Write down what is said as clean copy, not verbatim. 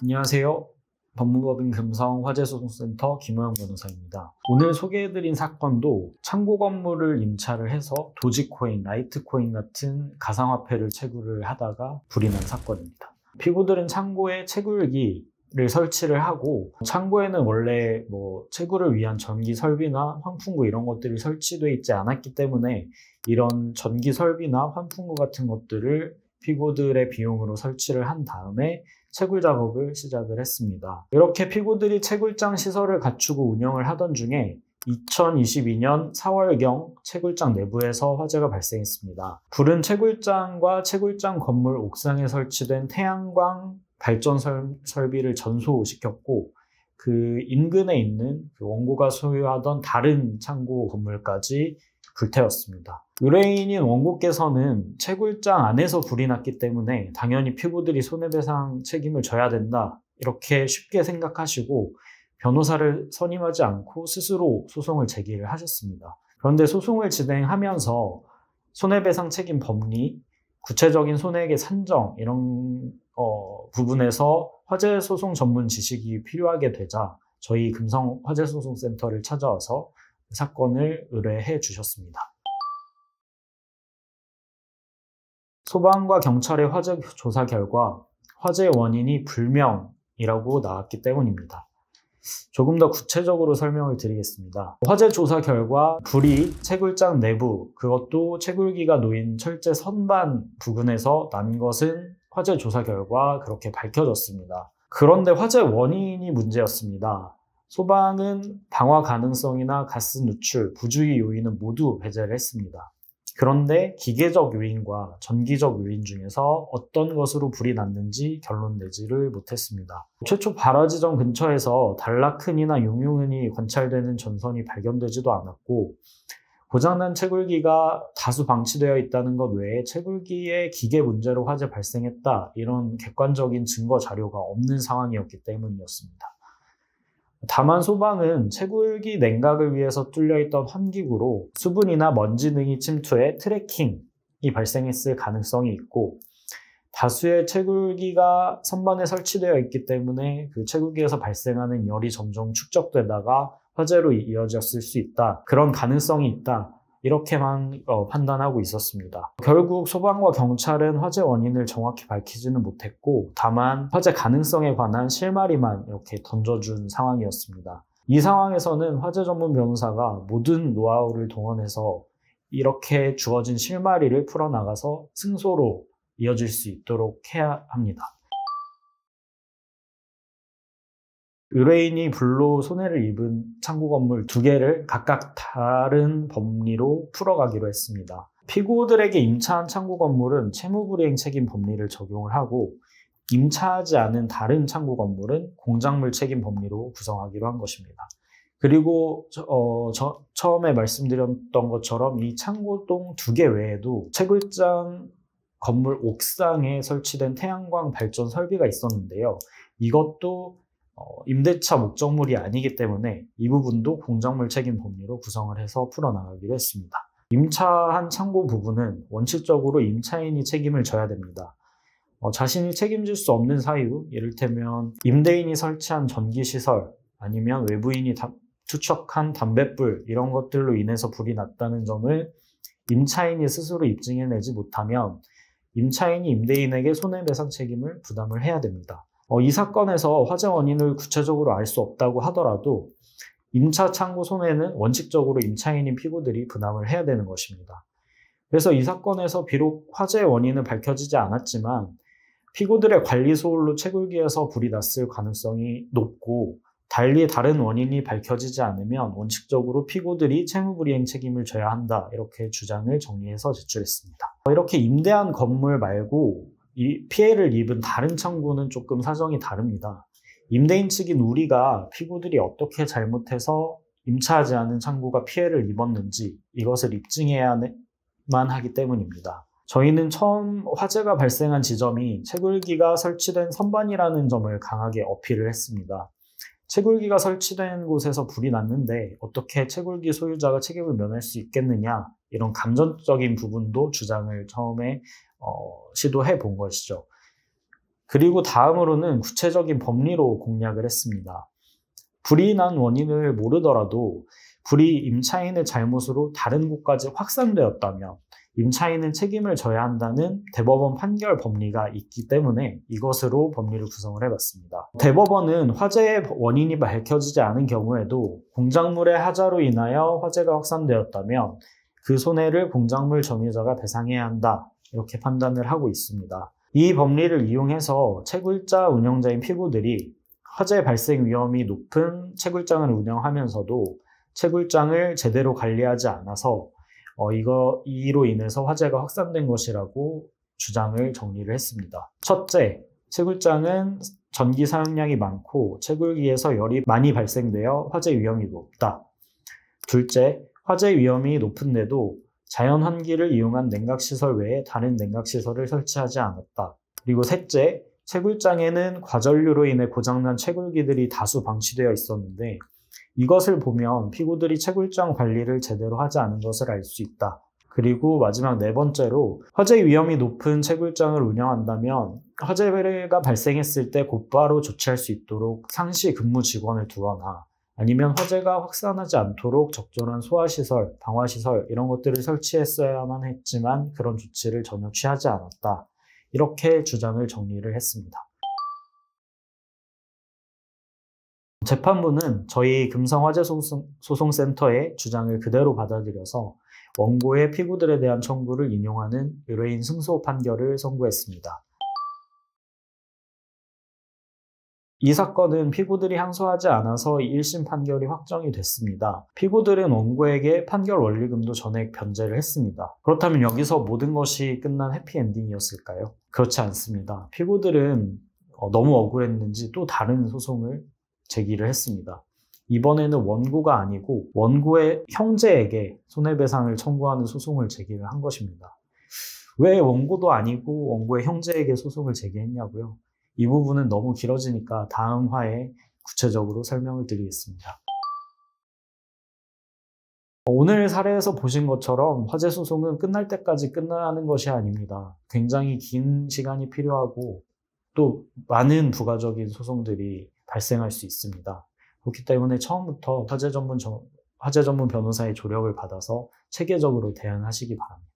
안녕하세요. 법무법인 금성 화재소송센터 김호영 변호사입니다. 오늘 소개해드린 사건도 창고 건물을 임차를 해서 도지코인, 라이트코인 같은 가상화폐를 채굴을 하다가 불이 난 사건입니다. 피고들은 창고에 채굴기를 설치를 하고, 창고에는 원래 채굴을 위한 전기 설비나 환풍구 이런 것들이 설치되어 있지 않았기 때문에 이런 전기 설비나 환풍구 같은 것들을 피고들의 비용으로 설치를 한 다음에 채굴 작업을 시작을 했습니다. 이렇게 피고들이 채굴장 시설을 갖추고 운영을 하던 중에 2022년 4월경 채굴장 내부에서 화재가 발생했습니다. 불은 채굴장과 채굴장 건물 옥상에 설치된 태양광 발전 설비를 전소시켰고, 그 인근에 있는 원고가 소유하던 다른 창고 건물까지 불태웠습니다. 의뢰인인 원고께서는 채굴장 안에서 불이 났기 때문에 당연히 피고들이 손해배상 책임을 져야 된다, 이렇게 쉽게 생각하시고 변호사를 선임하지 않고 스스로 소송을 제기를 하셨습니다. 그런데 소송을 진행하면서 손해배상 책임 법리, 구체적인 손해액의 산정 이런 부분에서 화재소송 전문 지식이 필요하게 되자 저희 금성 화재소송센터를 찾아와서 사건을 의뢰해 주셨습니다. 소방과 경찰의 화재 조사 결과 화재 원인이 불명이라고 나왔기 때문입니다. 조금 더 구체적으로 설명을 드리겠습니다. 화재 조사 결과 불이 채굴장 내부, 그것도 채굴기가 놓인 철제 선반 부근에서 난 것은 화재 조사 결과 그렇게 밝혀졌습니다. 그런데 화재 원인이 문제였습니다. 소방은 방화 가능성이나 가스 누출, 부주의 요인은 모두 배제를 했습니다. 그런데 기계적 요인과 전기적 요인 중에서 어떤 것으로 불이 났는지 결론 내지를 못했습니다. 최초 발화 지점 근처에서 단락흔이나 용융흔이 관찰되는 전선이 발견되지도 않았고, 고장난 채굴기가 다수 방치되어 있다는 것 외에 채굴기의 기계 문제로 화재 발생했다, 이런 객관적인 증거 자료가 없는 상황이었기 때문이었습니다. 다만 소방은 채굴기 냉각을 위해서 뚫려있던 환기구로 수분이나 먼지 등이 침투해 트래킹이 발생했을 가능성이 있고, 다수의 채굴기가 선반에 설치되어 있기 때문에 그 채굴기에서 발생하는 열이 점점 축적되다가 화재로 이어졌을 수 있다, 그런 가능성이 있다, 이렇게만 판단하고 있었습니다. 결국 소방과 경찰은 화재 원인을 정확히 밝히지는 못했고, 다만 화재 가능성에 관한 실마리만 이렇게 던져준 상황이었습니다. 이 상황에서는 화재 전문 변호사가 모든 노하우를 동원해서 이렇게 주어진 실마리를 풀어나가서 승소로 이어질 수 있도록 해야 합니다. 의뢰인이 불로 손해를 입은 창고 건물 2개를 각각 다른 법리로 풀어가기로 했습니다. 피고들에게 임차한 창고 건물은 채무불이행 책임 법리를 적용을 하고, 임차하지 않은 다른 창고 건물은 공작물 책임 법리로 구성하기로 한 것입니다. 그리고 처음에 말씀드렸던 것처럼 이 창고동 2개 외에도 채굴장 건물 옥상에 설치된 태양광 발전 설비가 있었는데요. 이것도 임대차 목적물이 아니기 때문에 이 부분도 공작물 책임 법리로 구성을 해서 풀어나가기로 했습니다. 임차한 창고 부분은 원칙적으로 임차인이 책임을 져야 됩니다. 자신이 책임질 수 없는 사유, 이를테면 임대인이 설치한 전기시설, 아니면 외부인이 투척한 담뱃불, 이런 것들로 인해서 불이 났다는 점을 임차인이 스스로 입증해내지 못하면 임차인이 임대인에게 손해배상 책임을 부담을 해야 됩니다. 이 사건에서 화재 원인을 구체적으로 알 수 없다고 하더라도 임차 창고 손해는 원칙적으로 임차인인 피고들이 부담을 해야 되는 것입니다. 그래서 이 사건에서 비록 화재 원인은 밝혀지지 않았지만 피고들의 관리 소홀로 채굴기에서 불이 났을 가능성이 높고, 달리 다른 원인이 밝혀지지 않으면 원칙적으로 피고들이 채무불이행 책임을 져야 한다, 이렇게 주장을 정리해서 제출했습니다. 이렇게 임대한 건물 말고 이 피해를 입은 다른 창고는 조금 사정이 다릅니다. 임대인 측인 우리가 피고들이 어떻게 잘못해서 임차하지 않은 창고가 피해를 입었는지 이것을 입증해야만 하기 때문입니다. 저희는 처음 화재가 발생한 지점이 채굴기가 설치된 선반이라는 점을 강하게 어필을 했습니다. 채굴기가 설치된 곳에서 불이 났는데 어떻게 채굴기 소유자가 책임을 면할 수 있겠느냐, 이런 감정적인 부분도 주장을 처음에 시도해 본 것이죠. 그리고 다음으로는 구체적인 법리로 공략을 했습니다. 불이 난 원인을 모르더라도 불이 임차인의 잘못으로 다른 곳까지 확산되었다면 임차인은 책임을 져야 한다는 대법원 판결 법리가 있기 때문에 이것으로 법리를 구성을 해봤습니다. 대법원은 화재의 원인이 밝혀지지 않은 경우에도 공작물의 하자로 인하여 화재가 확산되었다면 그 손해를 공작물 점유자가 배상해야 한다, 이렇게 판단을 하고 있습니다. 이 법리를 이용해서 채굴자 운영자인 피고들이 화재 발생 위험이 높은 채굴장을 운영하면서도 채굴장을 제대로 관리하지 않아서 이로 인해서 화재가 확산된 것이라고 주장을 정리를 했습니다. 첫째, 채굴장은 전기 사용량이 많고 채굴기에서 열이 많이 발생되어 화재 위험이 높다. 둘째, 화재 위험이 높은데도 자연 환기를 이용한 냉각시설 외에 다른 냉각시설을 설치하지 않았다. 그리고 셋째, 채굴장에는 과전류로 인해 고장난 채굴기들이 다수 방치되어 있었는데 이것을 보면 피고들이 채굴장 관리를 제대로 하지 않은 것을 알 수 있다. 그리고 마지막 네 번째로 화재 위험이 높은 채굴장을 운영한다면 화재가 발생했을 때 곧바로 조치할 수 있도록 상시 근무 직원을 두거나 아니면 화재가 확산하지 않도록 적절한 소화시설, 방화시설 이런 것들을 설치했어야만 했지만 그런 조치를 전혀 취하지 않았다. 이렇게 주장을 정리를 했습니다. 재판부는 저희 금성화재소송센터의 주장을 그대로 받아들여서 원고의 피고들에 대한 청구를 인용하는 의뢰인 승소 판결을 선고했습니다. 이 사건은 피고들이 항소하지 않아서 1심 판결이 확정이 됐습니다. 피고들은 원고에게 판결 원리금도 전액 변제를 했습니다. 그렇다면 여기서 모든 것이 끝난 해피엔딩이었을까요? 그렇지 않습니다. 피고들은 너무 억울했는지 또 다른 소송을 제기를 했습니다. 이번에는 원고가 아니고 원고의 형제에게 손해배상을 청구하는 소송을 제기를 한 것입니다. 왜 원고도 아니고 원고의 형제에게 소송을 제기했냐고요? 이 부분은 너무 길어지니까 다음 화에 구체적으로 설명을 드리겠습니다. 오늘 사례에서 보신 것처럼 화재 소송은 끝날 때까지 끝나는 것이 아닙니다. 굉장히 긴 시간이 필요하고 또 많은 부가적인 소송들이 발생할 수 있습니다. 그렇기 때문에 처음부터 화재 전문 변호사의 조력을 받아서 체계적으로 대응하시기 바랍니다.